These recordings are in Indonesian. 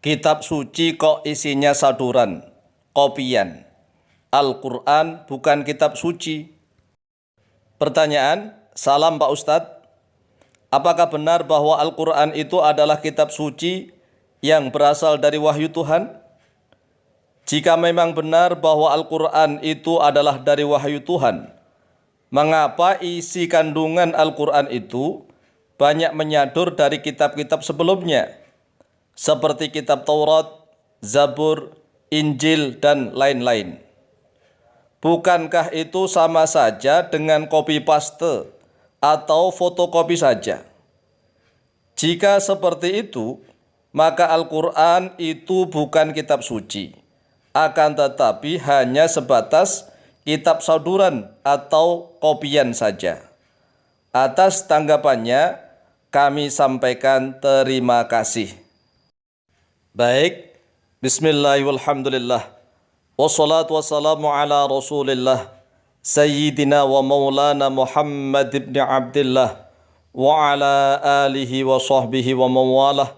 Kitab suci kok isinya saduran, kopian. Al-Quran bukan kitab suci. Pertanyaan, salam Pak Ustadz. Apakah benar bahwa Al-Quran itu adalah kitab suci yang berasal dari wahyu Tuhan? Jika memang benar bahwa Al-Quran itu adalah dari wahyu Tuhan, mengapa isi kandungan Al-Quran itu banyak menyadur dari kitab-kitab sebelumnya? Seperti kitab Taurat, Zabur, Injil, dan lain-lain. Bukankah itu sama saja dengan copy paste atau fotokopi saja? Jika seperti itu, maka Al-Quran itu bukan kitab suci, akan tetapi hanya sebatas kitab saduran atau kopian saja. Atas tanggapannya, kami sampaikan terima kasih. Baik, bismillahirrahmanirrahim. Wassalatu wassalamu ala rasulillah Sayyidina wa maulana Muhammad ibn Abdillah wa ala alihi wa sahbihi wa mawalah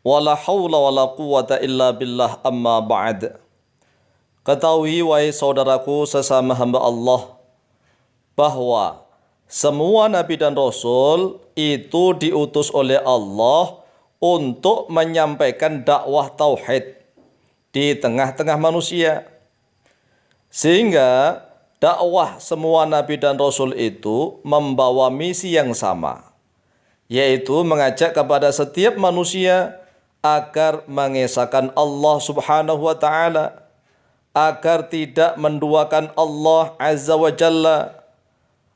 wa la hawla wa la quwata illa billah amma ba'd. Ketahui wahai saudaraku sesama hamba Allah, bahwa semua nabi dan rasul itu diutus oleh Allah untuk menyampaikan dakwah tauhid di tengah-tengah manusia. Sehingga dakwah semua nabi dan rasul itu membawa misi yang sama, yaitu mengajak kepada setiap manusia agar mengesahkan Allah Subhanahu wa Ta'ala, agar tidak menduakan Allah Azza wa Jalla,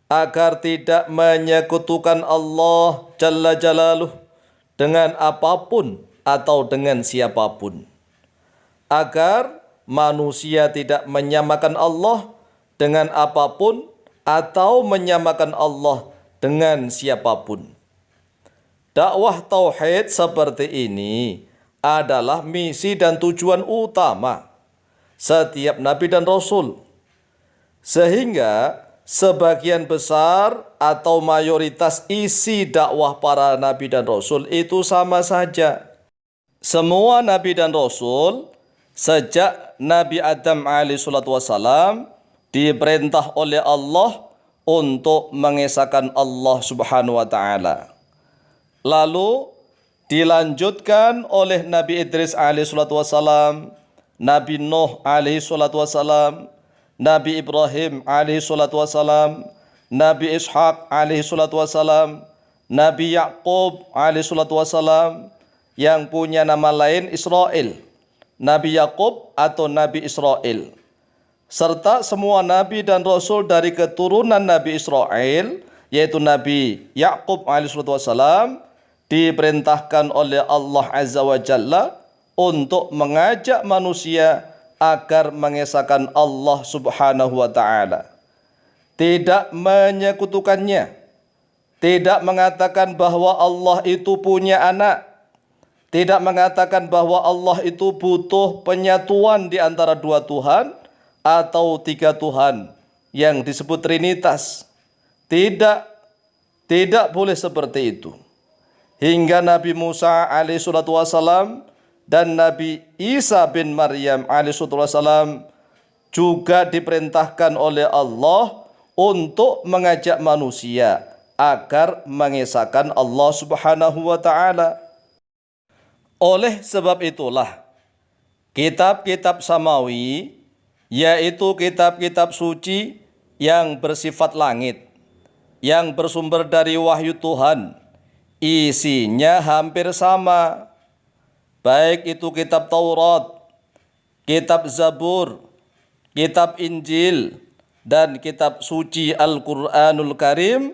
agar tidak menyekutukan Allah Jalla Jalaluh dengan apapun atau dengan siapapun, agar manusia tidak menyamakan Allah dengan apapun atau menyamakan Allah dengan siapapun. Dakwah tauhid seperti ini adalah misi dan tujuan utama setiap nabi dan rasul, sehingga sebagian besar atau mayoritas isi dakwah para nabi dan rasul itu sama saja. Semua nabi dan rasul sejak Nabi Adam alaihissalam diperintah oleh Allah untuk mengesahkan Allah Subhanahu wa Ta'ala. Lalu dilanjutkan oleh Nabi Idris alaihissalam, Nabi Nuh alaihissalam, Nabi Ibrahim alaihissalam, Nabi Ishaq alaihissalam, Nabi Yaqub alaihissalam yang punya nama lain Israel, Nabi Yaqub atau Nabi Israel, serta semua nabi dan rasul dari keturunan Nabi Israel, yaitu Nabi Yaqub alaihissalam, diperintahkan oleh Allah Azza wa Jalla untuk mengajak manusia agar mengesahkan Allah Subhanahu wa Ta'ala, tidak menyekutukannya, tidak mengatakan bahwa Allah itu punya anak, tidak mengatakan bahwa Allah itu butuh penyatuan di antara dua Tuhan atau tiga Tuhan yang disebut Trinitas. Tidak boleh seperti itu. Hingga Nabi Musa alaihissalam dan Nabi Isa bin Maryam alaihissalam juga diperintahkan oleh Allah untuk mengajak manusia agar mengesahkan Allah Subhanahu wa Ta'ala. Oleh sebab itulah kitab-kitab samawi, yaitu kitab-kitab suci yang bersifat langit, yang bersumber dari wahyu Tuhan, isinya hampir sama. Baik itu kitab Taurat, kitab Zabur, kitab Injil, dan kitab suci Al-Quranul Karim,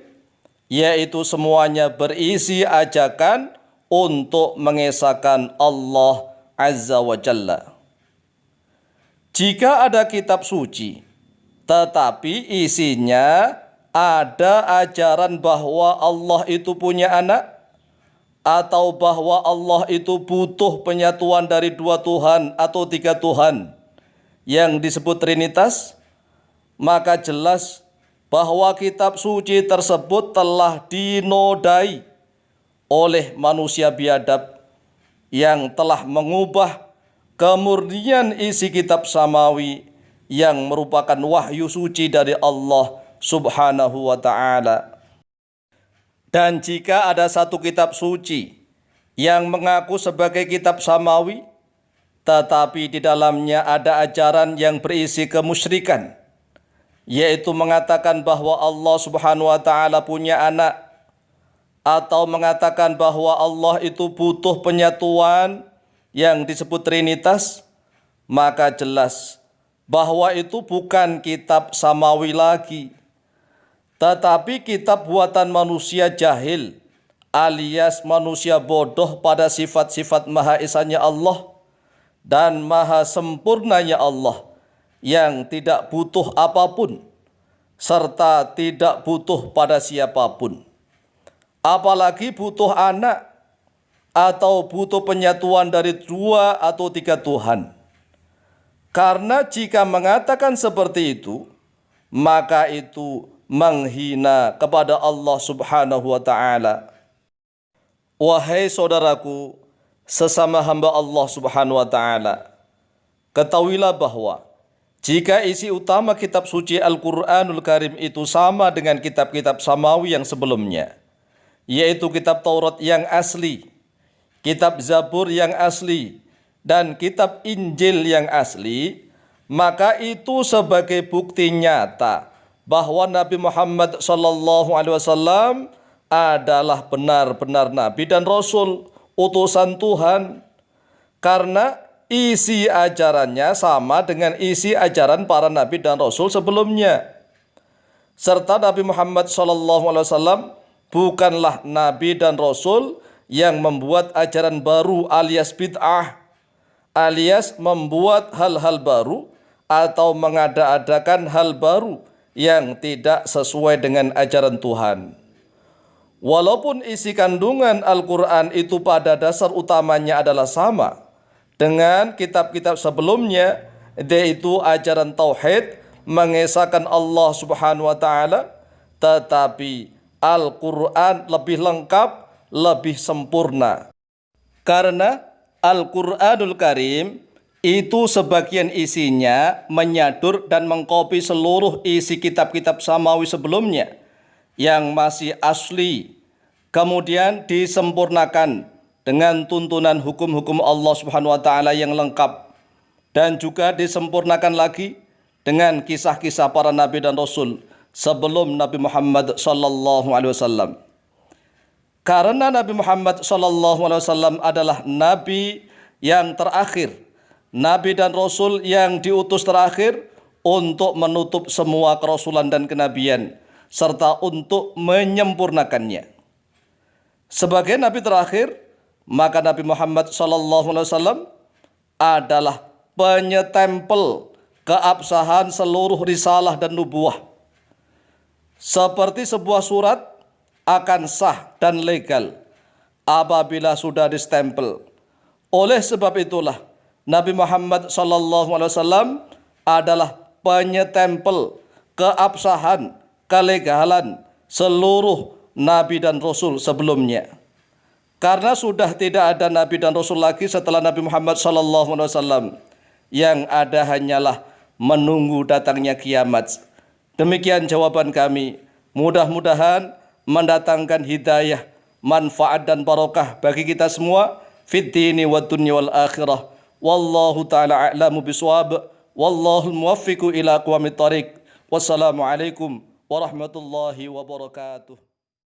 yaitu semuanya berisi ajakan untuk mengesahkan Allah Azza wa Jalla. Jika ada kitab suci, tetapi isinya ada ajaran bahwa Allah itu punya anak, atau bahwa Allah itu butuh penyatuan dari dua Tuhan atau tiga Tuhan yang disebut Trinitas, maka jelas bahwa kitab suci tersebut telah dinodai oleh manusia biadab yang telah mengubah kemurnian isi kitab samawi yang merupakan wahyu suci dari Allah Subhanahu wa ta'ala. Dan jika ada satu kitab suci yang mengaku sebagai kitab samawi, tetapi di dalamnya ada ajaran yang berisi kemusyrikan, yaitu mengatakan bahwa Allah Subhanahu wa ta'ala punya anak, atau mengatakan bahwa Allah itu butuh penyatuan yang disebut Trinitas, maka jelas bahwa itu bukan kitab samawi lagi, tetapi kitab buatan manusia jahil, alias manusia bodoh pada sifat-sifat Maha Esanya Allah dan Maha Sempurnanya Allah yang tidak butuh apapun serta tidak butuh pada siapapun, apalagi butuh anak atau butuh penyatuan dari 2 atau 3 Tuhan. Karena jika mengatakan seperti itu, maka itu menghina kepada Allah Subhanahu wa ta'ala. Wahai saudaraku, sesama hamba Allah Subhanahu wa ta'ala, ketahuilah bahwa jika isi utama kitab suci Al-Quranul Karim itu sama dengan kitab-kitab samawi yang sebelumnya, yaitu kitab Taurat yang asli, kitab Zabur yang asli, dan kitab Injil yang asli, maka itu sebagai bukti nyata bahwa Nabi Muhammad SAW adalah benar-benar Nabi dan Rasul, utusan Tuhan, karena isi ajarannya sama dengan isi ajaran para Nabi dan Rasul sebelumnya. Serta Nabi Muhammad SAW bukanlah Nabi dan Rasul yang membuat ajaran baru alias bid'ah, alias membuat hal-hal baru atau mengada-adakan hal baru yang tidak sesuai dengan ajaran Tuhan. Walaupun isi kandungan Al-Quran itu pada dasar utamanya adalah sama dengan kitab-kitab sebelumnya, yaitu ajaran Tauhid, mengesahkan Allah Subhanahu wa ta'ala, tetapi Al-Quran lebih lengkap, lebih sempurna. Karena Al-Quranul Karim itu sebagian isinya menyadur dan mengkopi seluruh isi kitab-kitab samawi sebelumnya yang masih asli, kemudian disempurnakan dengan tuntunan hukum-hukum Allah Subhanahu wa ta'ala yang lengkap, dan juga disempurnakan lagi dengan kisah-kisah para Nabi dan Rasul sebelum Nabi Muhammad SAW. Karena Nabi Muhammad SAW adalah Nabi yang terakhir, Nabi dan Rasul yang diutus terakhir untuk menutup semua kerasulan dan kenabian, serta untuk menyempurnakannya. Sebagai Nabi terakhir, maka Nabi Muhammad SAW adalah penyetempel keabsahan seluruh risalah dan nubuah. Seperti sebuah surat akan sah dan legal apabila sudah distempel. Oleh sebab itulah Nabi Muhammad SAW adalah penyetempel keabsahan, kelegalan seluruh Nabi dan Rasul sebelumnya. Karena sudah tidak ada Nabi dan Rasul lagi setelah Nabi Muhammad SAW. Yang ada hanyalah menunggu datangnya kiamat. Demikian jawaban kami. Mudah-mudahan mendatangkan hidayah, manfaat dan barokah bagi kita semua fid dini wad dunya wal akhirah. Wallahu ta'ala a'lamu biswab. Wallahul muwaffiqu ila aqwamit thariq. Wassalamualaikum warahmatullahi wabarakatuh.